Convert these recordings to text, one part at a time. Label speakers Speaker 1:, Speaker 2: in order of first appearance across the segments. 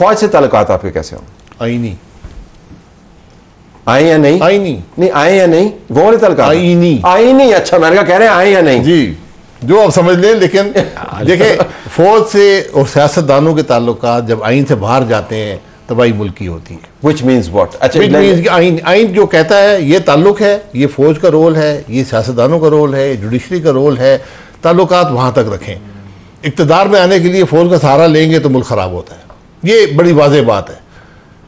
Speaker 1: फौज से ताल्लुकात आपके कैसे हों?
Speaker 2: आईनी
Speaker 1: आए या नहीं?
Speaker 2: आईनी
Speaker 1: नहीं आए या नहीं, वो वाले ताल्लुकात
Speaker 2: आईनी
Speaker 1: आईनी। अच्छा, मैंने कहा कह रहे हैं आए या नहीं
Speaker 2: जी, जो आप समझ लें। लेकिन देखें, फौज से और सियासतदानों के ताल्लुकात जब आइन से बाहर जाते हैं तबाही मुल्क की होती है।
Speaker 1: Which means what? अच्छा,
Speaker 2: आइन जो कहता है ये ताल्लुक है, ये फौज का रोल है, ये सियासतदानों का रोल है, जुडिशरी का रोल है, ताल्लुकात वहाँ तक रखें। इक़्तिदार में आने के लिए फौज का सहारा लेंगे तो मुल्क ख़राब होता है। ये बड़ी वाज़ेह बात है।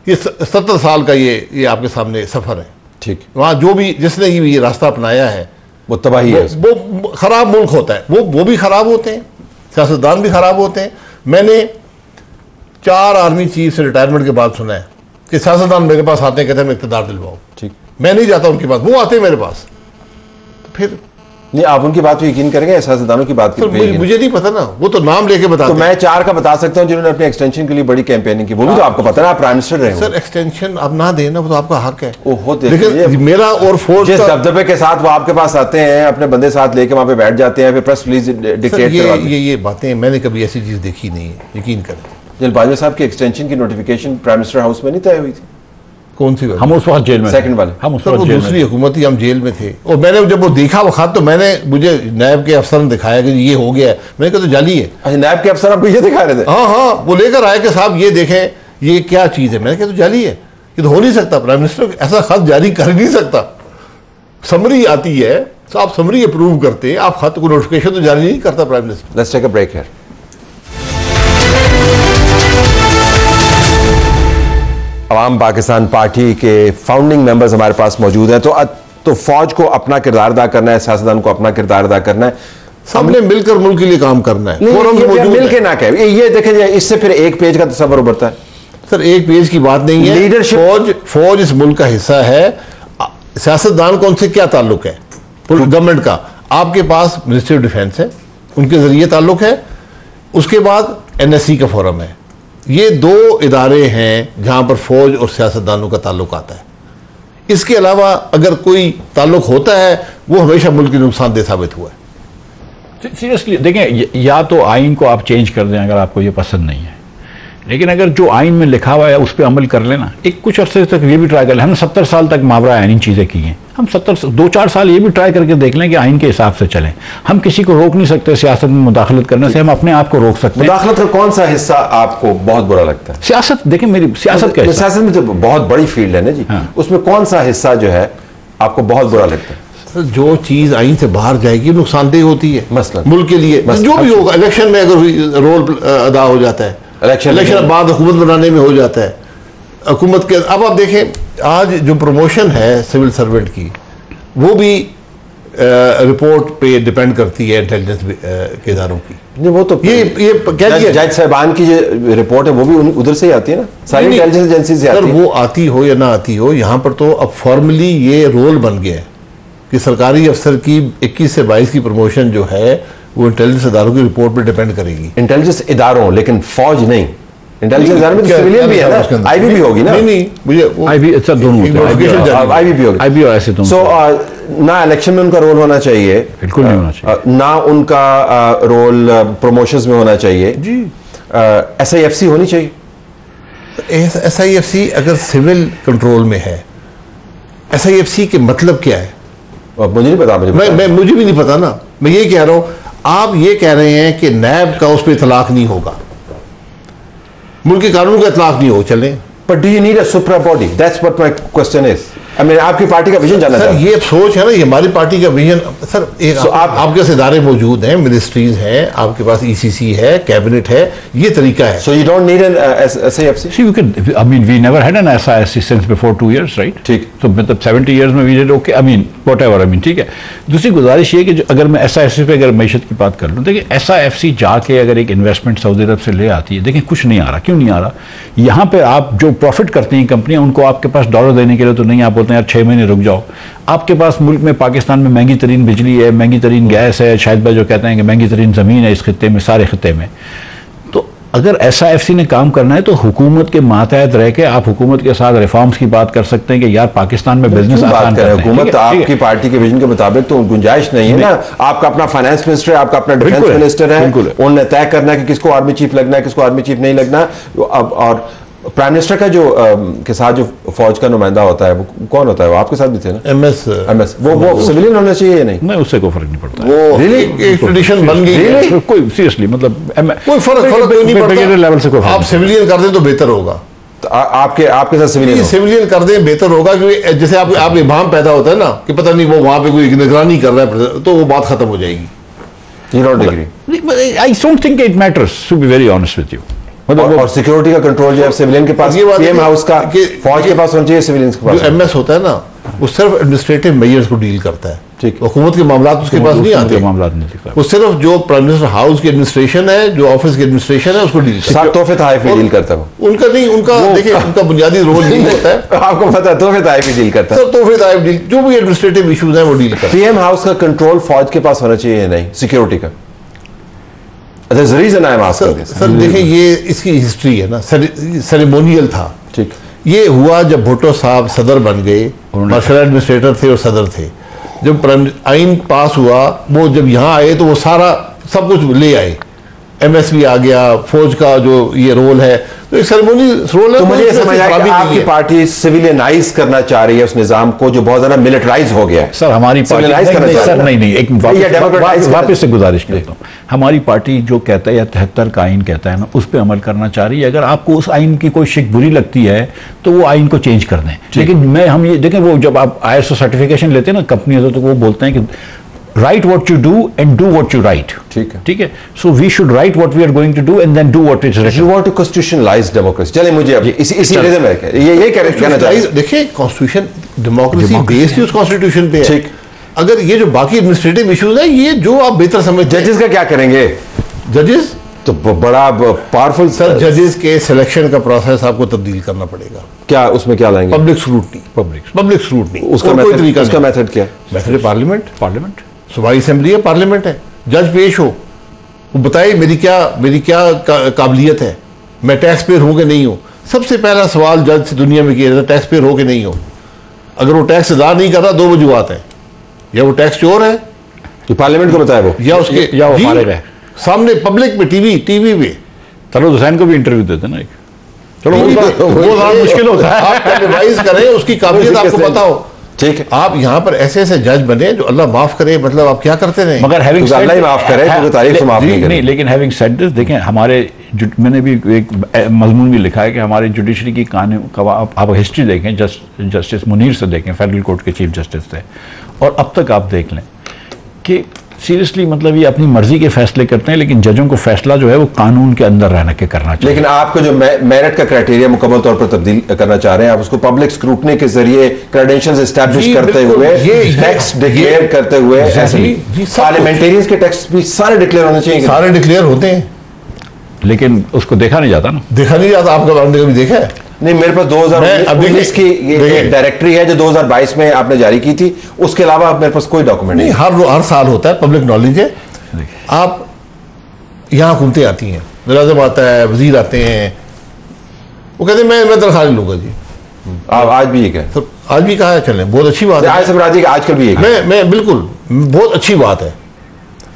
Speaker 2: ये 70 साल का ये आपके सामने सफ़र है।
Speaker 1: ठीक,
Speaker 2: वहाँ जो भी जिसने ये रास्ता अपनाया है
Speaker 1: वो तबाही है,
Speaker 2: वो ख़राब मुल्क होता है। वो भी ख़राब होते हैं, सियासतदान भी ख़राब होते हैं। मैंने 4 आर्मी चीफ से रिटायरमेंट के बाद सुना है कि सियासतदान मेरे पास आते हैं, कहते हैं मैं इक़्तिदार दिलवाओ।
Speaker 1: ठीक,
Speaker 2: मैं नहीं जाता उनके पास, वो आते हैं मेरे पास। तो फिर
Speaker 1: नहीं, आप उनकी बात पे यकीन करेंगे, सियासतदानों की बात
Speaker 2: तो मुझे नहीं पता ना, वो तो नाम लेके बताते
Speaker 1: हैं। तो मैं 4 का बता सकता हूं जिन्होंने अपने एक्सटेंशन के लिए बड़ी कैंपेनिंग की, वो भी तो आपको पता है, आप प्राइम मिनिस्टर रहे हो।
Speaker 2: सर एक्सटेंशन अब ना देना, वो तो आपका हक है।
Speaker 1: ओहो,
Speaker 2: लेकिन मेरा और फोर्स
Speaker 1: जिस दबदबे के साथ वो आपके पास आते हैं, अपने बंदे साथ लेके वहां पे बैठ जाते हैं, फिर प्रेस रिलीज डिक्टेट
Speaker 2: ये बातें मैंने कभी ऐसी चीज देखी नहीं है, यकीन करें।
Speaker 1: जलबाजवा साहब की एक्सटेंशन की नोटिफिकेशन प्राइम मिनिस्टर हाउस में नहीं तय हुई थी?
Speaker 2: कौन सी?
Speaker 3: हम उस वक्त जेल में,
Speaker 1: सेकंड वाले
Speaker 3: हम उस
Speaker 2: वक्त दूसरी हुकूमत ही, हम जेल में थे। और मैंने जब वो देखा वो खत, तो मुझे नायब के अफसर ने दिखाया कि ये हो गया है। मैंने कहा तो जाली है।
Speaker 1: अच्छा, नायब के अफसर आपको ये दिखा रहे थे?
Speaker 2: हाँ, वो लेकर आए कि साहब ये देखें ये क्या चीज़ है। मैंने कहा तो जाली है, ये तो हो नहीं सकता, प्राइम मिनिस्टर ऐसा खत जारी कर नहीं सकता। समरी आती है तो आप समरी अप्रूव करते हैं, आप खत को नोटिफिकेशन तो जारी नहीं करता prime minister.
Speaker 1: Let's take a break here. अवाम पाकिस्तान पार्टी के फाउंडिंग मेंबर्स हमारे पास मौजूद हैं। तो फौज को अपना किरदार अदा करना है, सियासतदान को अपना किरदार अदा करना है,
Speaker 2: सबने मिलकर मुल्क के लिए काम करना है।
Speaker 1: मिल के ना कहे, ये देखें, इससे फिर एक पेज का तस्वर उभरता है।
Speaker 2: सर एक पेज की बात नहीं है,
Speaker 1: लीडरशिप।
Speaker 2: फौज इस मुल्क का हिस्सा है। सियासतदान को उनसे क्या ताल्लुक है? गवर्नमेंट का आपके पास मिनिस्ट्री ऑफ डिफेंस है, उनके जरिए ताल्लुक है। उसके बाद NSC का फोरम है। ये 2 इदारे हैं जहां पर फौज और सियासतदानों का ताल्लुक आता है। इसके अलावा अगर कोई ताल्लुक होता है वो हमेशा मुल्क के नुकसानदेह साबित हुआ है।
Speaker 3: सीरियसली देखें, या तो आइन को आप चेंज कर दें अगर आपको ये पसंद नहीं है, लेकिन अगर जो आइन में लिखा हुआ है उस पर अमल कर लेना। एक कुछ अरसे तक ये भी ट्राई कर लें, हमने 70 साल तक मावरा आइनी चीज़ें की हैं, हम 2-4 साल ये भी ट्राई करके देख लें कि आइन के हिसाब से चलें। हम किसी को रोक नहीं सकते सियासत में मुदाखलत करने से, हम अपने आप को रोक सकते हैं।
Speaker 1: मुदाखलत का कौन सा हिस्सा आपको बहुत बुरा लगता है?
Speaker 3: सियासत, देखिए मेरी सियासत क्या है,
Speaker 1: सियासत में तो बहुत बड़ी फील्ड है ना जी। हाँ। उसमें कौन सा हिस्सा जो है आपको बहुत बुरा लगता है?
Speaker 2: जो चीज आइन से बाहर जाएगी नुकसानदेह होती है, मसलन मुल्क के लिए जो भी होगा। इलेक्शन में अगर रोल अदा हो जाता है, इलेक्शन बाद हुकूमत बनाने में हो जाता है हुकूमत के। अब आप देखें आज जो प्रमोशन है सिविल सर्वेंट की, वो भी रिपोर्ट पे डिपेंड करती है इंटेलिजेंस के इदारों की।
Speaker 1: नहीं, वो तो
Speaker 2: ये क्या
Speaker 1: जज साहबान की जो रिपोर्ट है वो भी उधर से ही आती है ना, सारी इंटेलिजेंस एजेंसी से आती है।
Speaker 2: वो आती हो या ना आती हो, यहाँ पर तो अब फॉर्मली ये रोल बन गया है कि सरकारी अफसर की 21 से 22 की प्रमोशन जो है वो इंटेलिजेंस इदारों की रिपोर्ट पर डिपेंड करेगी।
Speaker 1: इंटेलिजेंस इदारों, लेकिन फौज नहीं। इंटेलिजेंस इदारों में सिविलियन भी है ना, IB भी होगी ना?
Speaker 2: नहीं, मुझे
Speaker 3: IB अच्छा दोनों
Speaker 1: IB भी होगी,
Speaker 3: IB और ऐसे दोनों।
Speaker 1: सो ना इलेक्शन में उनका रोल होना चाहिए,
Speaker 3: बिल्कुल नहीं होना चाहिए।
Speaker 1: ना उनका रोल प्रमोशंस में होना चाहिए जी। SIFC होनी चाहिए।
Speaker 2: SIFC अगर सिविल कंट्रोल में है, SIFC के मतलब क्या है?
Speaker 1: मुझे नहीं पता।
Speaker 2: मुझे भी नहीं पता ना। मैं ये कह रहा हूं, आप ये कह रहे हैं कि नैब का उस पर इतलाक नहीं होगा, मुल्क के कानून का इतलाक नहीं हो, चलें।
Speaker 1: But do you need a supra body? That's what my question is. I mean, आपकी पार्टी का विजन जानना
Speaker 2: सर, ये सोच है ना, ये हमारी पार्टी का विजन। सर एक आपके पास इदारे मौजूद हैं, मिनिस्ट्रीज हैं, आपके पास ECC है, कैबिनेट है, ये तरीका है।
Speaker 1: So you don't need an SIFC?
Speaker 3: See, we never had an SIFC since before 2 years, right?
Speaker 1: ठीक।
Speaker 3: तो मतलब 70 years में we did okay. Whatever. ठीक है। दूसरी गुजारिश ये कि अगर मैं SIFC पे अगर मैशत की बात कर लूँ, देखिए SIFC जाके अगर एक इन्वेस्टमेंट सऊदी अरब से ले आती है, देखिए कुछ नहीं आ रहा। क्यों नहीं आ रहा? यहाँ पे आप जो प्रॉफिट करती हैं कंपनियां, उनको आपके पास डॉलर देने के लिए तो नहीं, आप बोलते हैं यार 6 महीने रुक जाओ। आपके पास मुल्क में, पाकिस्तान में महंगी तरीन बिजली है, महंगी तरीन गैस है, शायद भाई जो कहते हैं कि महंगी तरीन ज़मीन है इस खित्ते में, सारे खित्ते में। तो अगर SIFC ने काम करना है तो हुकूमत के मातहत रह के आप हुकूमत के साथ रिफॉर्म्स की बात कर सकते हैं कि यार पाकिस्तान में बिजनेस आसान करें।
Speaker 1: हुकूमत आपकी पार्टी के विजन के मुताबिक तो गुंजाइश नहीं है ना। आपका अपना फाइनेंस मिनिस्टर है, आपका अपना डिफेंस मिनिस्टर है, उन्हें तय करना है कि किसको आर्मी चीफ लगना है, किसको आर्मी चीफ नहीं लगना। और प्राइम मिनिस्टर का जो के साथ जो फौज का नुमाइंदा होता है वो कौन होता है? वो आपके साथ भी थे ना? एमएस वो सिविलियन होना चाहिए या नहीं?
Speaker 3: नहीं, उससे कोई फर्क नहीं पड़ता।
Speaker 2: वो एक ट्रेडिशन बन गई है।
Speaker 3: कोई सीरियसली मतलब
Speaker 2: कोई फर्क नहीं पड़ता
Speaker 3: लेवल से कोई।
Speaker 2: आप सिविलियन कर दें तो बेहतर होगा।
Speaker 1: तो आपके साथ
Speaker 2: सिविलियन कर दें बेहतर होगा, क्योंकि जैसे आप इबाम पैदा होता है ना कि पता नहीं वो वहां पे कोई निगरानी कर रहा है, तो वो बात खत्म हो जाएगी।
Speaker 1: You don't agree?
Speaker 3: I don't think it matters, to be very honest with you.
Speaker 1: मतलब और सिक्योरिटी का कंट्रोल जो है सिविलियन के पास, पीएम हाउस का फौज के पास होना चाहिए, सिविलियंस के पास।
Speaker 2: जो एमएस होता है ना वो सिर्फ एडमिनिस्ट्रेटिव मेजर्स को डील करता है,
Speaker 1: ठीक।
Speaker 2: हुकूमत के मामलात उसके पास नहीं आते, वो सिर्फ जो प्राइम मिनिस्टर हाउस की एडमिनिस्ट्रेशन है, जो ऑफिस की एडमिनिस्ट्रेशन है उसको डील करता है।
Speaker 1: तोहफे तहफ डील करता है
Speaker 2: उनका नहीं, उनका देखिए उनका बुनियादी रोल नहीं होता है।
Speaker 1: आपको पता है तोहफे तहफ डील करता है,
Speaker 2: तोहफे तहफ डील, जो भी एडमिनिस्ट्रेटिव इशूज है वो डील करता है।
Speaker 1: पीएम हाउस का कंट्रोल फौज के पास होना चाहिए या नहीं, सिक्योरिटी का?
Speaker 2: सर देखिए ये इसकी हिस्ट्री है ना, सेरेमोनियल था,
Speaker 1: ठीक।
Speaker 2: ये हुआ जब भुट्टो साहब सदर बन गए, मार्शल एडमिनिस्ट्रेटर थे और सदर थे। जब आइन पास हुआ, वो जब यहाँ आए तो वो सारा सब कुछ ले आए, एमएसपी आ गया, फौज का जो ये रोल है, तो एक सेरेमोनी रोल है।
Speaker 1: तो मुझे समझ आया कि आपकी पार्टी सिविलियनाइज करना चाह रही है उस निजाम को जो बहुत ज्यादा मिलिटराइज हो गया है।
Speaker 3: सर हमारी पार्टी नहीं, वापस से गुजारिश करता हूँ, हमारी पार्टी जो कहता है या 73 का आइन कहता है ना, उस पर अमल करना चाह रही है। अगर आपको उस आइन की कोई शिक बुरी लगती है तो वो आइन को चेंज कर दें। लेकिन हम ये देखें, वो जब आप ISO सर्टिफिकेशन लेते हैं ना कंपनी, तो वो बोलते हैं कि write what you do and do what you write. ठीक है। So we should write what we are going to do and then do what is written.
Speaker 1: You want to constitutionalize democracy. चलिए मुझे अब इसी रिदम में ये कहना चाहिए।
Speaker 2: देखिए कॉन्स्टिट्यूशन डेमोक्रेसी बेस्ड उस कॉन्स्टिट्यूशन पे है। ठीक। अगर ये जो बाकी एडमिनिस्ट्रेटिव इश्यूज है, ये जो आप बेहतर समझते हैं।
Speaker 1: जजेस का क्या करेंगे?
Speaker 2: जजेस
Speaker 1: तो बड़ा पावरफुल
Speaker 2: सर, जजेस के सिलेक्शन का प्रोसेस आपको तब्दील करना पड़ेगा।
Speaker 1: क्या उसमें क्या लाएंगे?
Speaker 2: Public scrutiny.
Speaker 1: उसका मेथड क्या है?
Speaker 2: मेथड पार्लियामेंट सूबाई असेंबली है, पार्लियामेंट है। जज पेश हो, वो बताए मेरी क्या काबिलियत है, मैं टैक्स पेयर हूं कि नहीं हूं। सबसे पहला सवाल जज से दुनिया में किया जाता है, टैक्स पेयर हो कि नहीं हो। अगर वो टैक्स अदा नहीं कर रहा, दो वजूहात हैं, या वो टैक्स चोर है,
Speaker 1: तो पार्लियामेंट को बताया वो,
Speaker 2: या उसके
Speaker 3: या वो फारिग है
Speaker 2: सामने पब्लिक में, टीवी पे।
Speaker 3: तलत हुसैन को भी इंटरव्यू देते ना,
Speaker 2: चलो वो मुश्किल होता है, आप रिवाइज करें, उसकी काबिलियत आपको पता हो। ठीक है, आप यहाँ पर ऐसे जज बने जो अल्लाह माफ करे, मतलब आप क्या करते रहे,
Speaker 1: मगर अल्लाह ही माफ करे, तो तारीफ से माफ नहीं करे।
Speaker 3: लेकिन हैविंग सेड दिस, देखें हमारे, मैंने भी एक मजमून भी लिखा है कि हमारे जुडिशरी की कानून, आप हिस्ट्री देखें, जस्टिस मुनीर से देखें, फेडरल कोर्ट के चीफ जस्टिस थे, और अब तक आप देख लें कि सीरियसली मतलब ये अपनी मर्जी के फैसले करते हैं, लेकिन जजों को फैसला जो है वो कानून के अंदर रहना के करना चाहिए।
Speaker 1: लेकिन आपको जो मेरिट का क्राइटेरिया मुकम्मल तौर पर तब्दील करना चाह रहे हैं, आप उसको पब्लिक स्क्रूटनी के जरिए क्रेडेंशियल्स एस्टैब्लिश करते हुए, टैक्स डिक्लेयर करते हुए, पार्लियामेंटेरियंस के टैक्स भी सारे डिक्लेयर होने चाहिए।
Speaker 2: सारे डिक्लेयर होते हैं,
Speaker 3: लेकिन उसको देखा नहीं जाता ना,
Speaker 2: आपका बारे में कभी देखा है?
Speaker 1: नहीं, मेरे पास 2019 की एक डायरेक्टरी है जो 2022 में आपने जारी की थी, उसके अलावा मेरे पास कोई डॉक्यूमेंट नहीं।
Speaker 2: हर साल होता है, पब्लिक नॉलेज है। आप यहाँ हुकूमतें आती हैं, मुलाजिम आता है, वजीर आते हैं, वो कहते हैं मैं तनख्वाह नहीं लूंगा जी।
Speaker 1: आज भी एक है,
Speaker 2: तो आज भी कहा है, चलें, बहुत अच्छी बात है।
Speaker 1: आजकल भी एक है,
Speaker 2: मैं बिल्कुल, बहुत अच्छी बात है।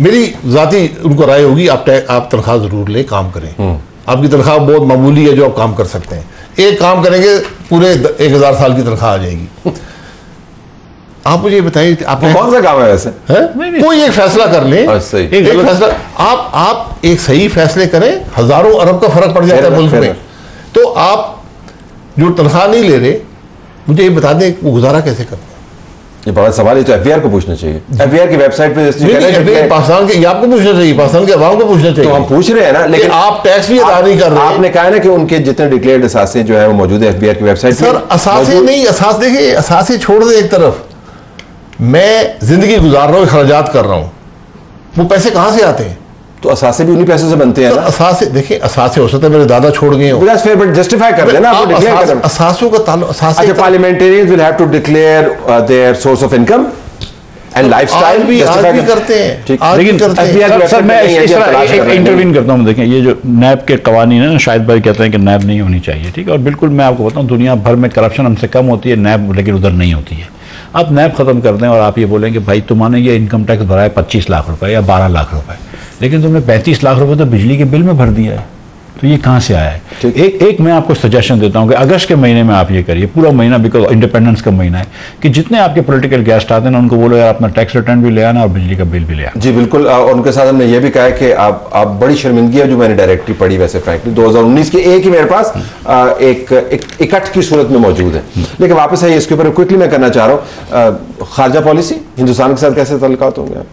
Speaker 2: मेरी जाती उनको राय होगी, आप तनख्वाह जरूर ले, काम करें। आपकी तनख्वाह बहुत मामूली है जो आप काम कर सकते हैं, एक काम करेंगे पूरे 1000 साल की तनख्वाह आ जाएगी। आप मुझे बताइए, आप
Speaker 1: कौन सा काम है वैसे?
Speaker 2: कोई एक फैसला कर लें, एक फैसला, आप एक सही फैसले करें, हजारों अरब का फर्क पड़ जाता है मुल्क में। तो आप जो तनख्वाह नहीं ले रहे, मुझे ये बता दें वो गुजारा कैसे करते हैं?
Speaker 1: ये बड़ा सवाल है, तो एफबीआर को पूछना चाहिए। एफबीआर की वेबसाइट पे
Speaker 2: पाकिस्तान के, आपको पूछना चाहिए, पाकिस्तान के अवाम को पूछना चाहिए।
Speaker 1: तो हम पूछ रहे हैं ना, लेकिन
Speaker 2: आप टैक्स भी अदा नहीं कर रहे।
Speaker 1: आपने कहा ना कि उनके जितने डिक्लेयर्ड असासे जो है वो मौजूद है एफबीआर की वेबसाइट पे।
Speaker 2: सर असासे नहीं, देखिए असासे छोड़ दे एक तरफ, मैं जिंदगी गुजार रहा हूँ, खर्चात कर रहा हूँ, वो पैसे कहाँ से आते हैं? तो
Speaker 1: असासे भी उन्हीं पैसों से बनते हैं ना।
Speaker 2: असासे देखिए, असासे हो सकता है मेरे दादा छोड़ गए हो,
Speaker 1: जस्टिफाई कर देना,
Speaker 2: असासों का ताल्लुक।
Speaker 1: अच्छा, parliamentarians will have to declare their source of income and lifestyle भी
Speaker 2: करते हैं।
Speaker 3: लेकिन सर मैं इस तरह इंटरवीन करता हूँ। देखें ये जो नैब के कवानीन है ना, शायद भाई कहते हैं कि नैब नहीं होनी चाहिए, ठीक है, और बिल्कुल मैं आपको बताऊँ दुनिया भर में करप्शन हमसे कम होती है, नैब लेकिन उधर नहीं होती है। आप नैब खत्म कर दें और आप ये बोलें कि भाई तुम्हारे ये इनकम टैक्स भरा है 25 लाख रुपए या 12 लाख रुपए, लेकिन तुमने 35 लाख रुपए तो बिजली के बिल में भर दिया है, तो ये कहाँ से आया है? एक मैं आपको सजेशन देता हूँ कि अगस्त के महीने में आप ये करिए, पूरा महीना, बिकॉज इंडिपेंडेंस का महीना है, कि जितने आपके पॉलिटिकल गेस्ट आते हैं ना, उनको बोलो यार अपना टैक्स रिटर्न भी ले आना और बिजली का बिल भी ले आना।
Speaker 1: जी बिल्कुल। उनके साथ हमने ये भी कहा है कि आप बड़ी शर्मिंदगी है जो मैंने डायरेक्टरी पढ़ी, वैसे फ्रैंकली 2019 की एक ही मेरे पास एक इकट्ठ की सूरत में मौजूद है। लेकिन वापस है इसके ऊपर क्विकली मैं करना चाह रहा हूँ, खारजा पॉलिसी हिंदुस्तान के साथ कैसे ताल्लुकात होंगे?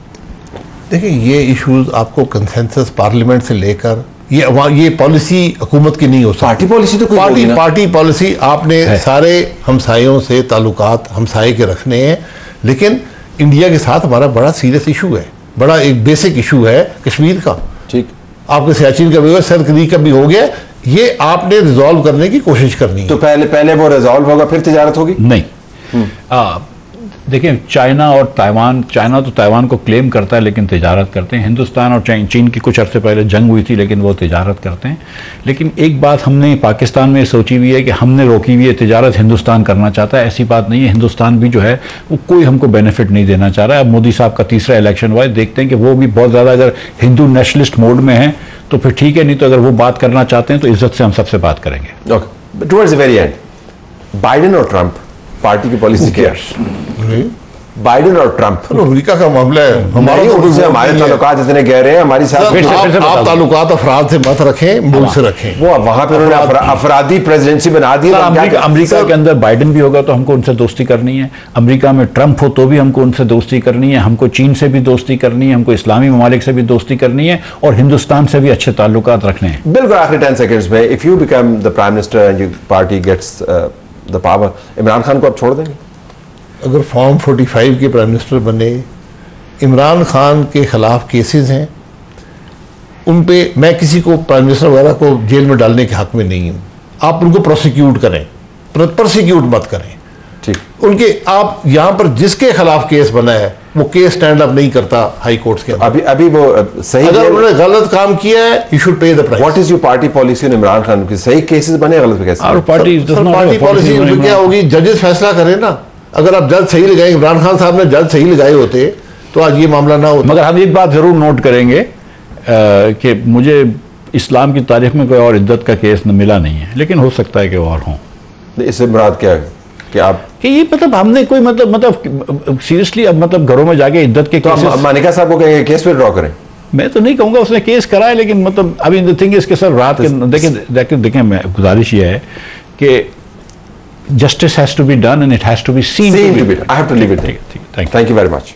Speaker 2: देखिए, ये इश्यूज आपको कंसेंसस पार्लियामेंट से लेकर ये पॉलिसी हुकूमत की नहीं हो सकती।
Speaker 1: पार्टी पॉलिसी तो
Speaker 2: पार्टी पॉलिसी आपने सारे हमसायों से ताल्लुकात हमसाये के रखने हैं, लेकिन इंडिया के साथ हमारा बड़ा सीरियस इशू है, बड़ा एक बेसिक इशू है कश्मीर का। ठीक, आपके सियाचिन का भी हुआ, सरकरी का भी हो गया, ये आपने रिजॉल्व करने की कोशिश करनी है।
Speaker 1: तो पहले वो रिजॉल्व होगा फिर तिजारत होगी?
Speaker 3: नहीं, देखिए चाइना और ताइवान, चाइना तो ताइवान को क्लेम करता है लेकिन तिजारत करते हैं। हिंदुस्तान और चीन की कुछ अर्से पहले जंग हुई थी लेकिन वो तिजारत करते हैं। लेकिन एक बात हमने पाकिस्तान में सोची हुई है कि हमने रोकी हुई है तिजारत, हिंदुस्तान करना चाहता है, ऐसी बात नहीं है। हिंदुस्तान भी जो है वो कोई हमको बेनिफिट नहीं देना चाह रहा है। अब मोदी साहब का तीसरा इलेक्शन हुआ है, देखते हैं कि वो भी बहुत ज़्यादा अगर हिंदू नेशनलिस्ट मोड में है तो फिर ठीक है, नहीं तो अगर वो बात करना चाहते हैं तो इज्जत से हम सबसे बात करेंगे।
Speaker 1: Okay, towards the very and, Biden और ट्रंप पार्टी की पॉलिसी क्या है? बाइडेन और ट्रंप,
Speaker 2: अमेरिका का मामला है,
Speaker 1: हमारे ताल्लुकात इतने गहरे हैं हमारी साथ।
Speaker 2: आप ताल्लुकात अफराद से मत रखें, मुल्क से रखें।
Speaker 1: वो वहां पे उन्होंने अफरादी प्रेसिडेंसी बना दी।
Speaker 3: अमेरिका के अंदर बाइडेन भी होगा तो हमको उनसे दोस्ती करनी है, अमेरिका में ट्रंप हो तो भी हमको उनसे दोस्ती करनी है, हमको चीन से भी दोस्ती करनी है, हमको इस्लामी ममालिक से भी दोस्ती करनी है और हिंदुस्तान से भी अच्छे ताल्लुकात रखने हैं।
Speaker 1: बिल्कुल। आखिरी 10 सेकंड्स में, if you become the prime minister and your party gets the power, Imran Khan को आप छोड़ देंगे?
Speaker 2: अगर फॉर्म 45 के प्राइम मिनिस्टर बने, इमरान खान के खिलाफ केसेस हैं, उन पे मैं किसी को प्राइम मिनिस्टर वगैरह को जेल में डालने के हक में नहीं हूं। आप उनको प्रोसिक्यूट करें, प्रोसिक्यूट मत करें। ठीक, उनके आप यहां पर जिसके खिलाफ केस बना है वो केस स्टैंड अप नहीं करता हाई कोर्ट के।
Speaker 1: अभी वो सही,
Speaker 2: अगर उन्होंने गलत काम किया है, you should pay the price.
Speaker 1: What is your party policy? Imran Khan की सही केसेस बने, गलत पे कैसे?
Speaker 3: पार्टी
Speaker 2: पॉलिसी क्या होगी? जजेस फैसला करें ना। अगर आप जज सही लगाए, इमरान खान साहब ने जज सही लगाए होते तो आज ये मामला ना होता।
Speaker 3: मगर हम एक बात जरूर नोट करेंगे कि मुझे इस्लाम की तारीख में कोई और इद्दत का केस मिला नहीं है, लेकिन हो सकता है कि और हों।
Speaker 1: इससे मुराद क्या है कि आप
Speaker 3: कि ये मतलब हमने कोई मतलब सीरियसली अब मतलब घरों में जाके इद्दत के
Speaker 1: तो मानिका साहब को कहेंगे केस पे ड्रॉ करें?
Speaker 3: मैं तो नहीं कहूंगा उसने केस करा है, लेकिन मतलब अभी द थिंग इसके सर रात के देखें मैं गुजारिश ये है कि justice has to be done and it has to be seen to be done.
Speaker 1: I have to leave it there.
Speaker 3: Thank you very much.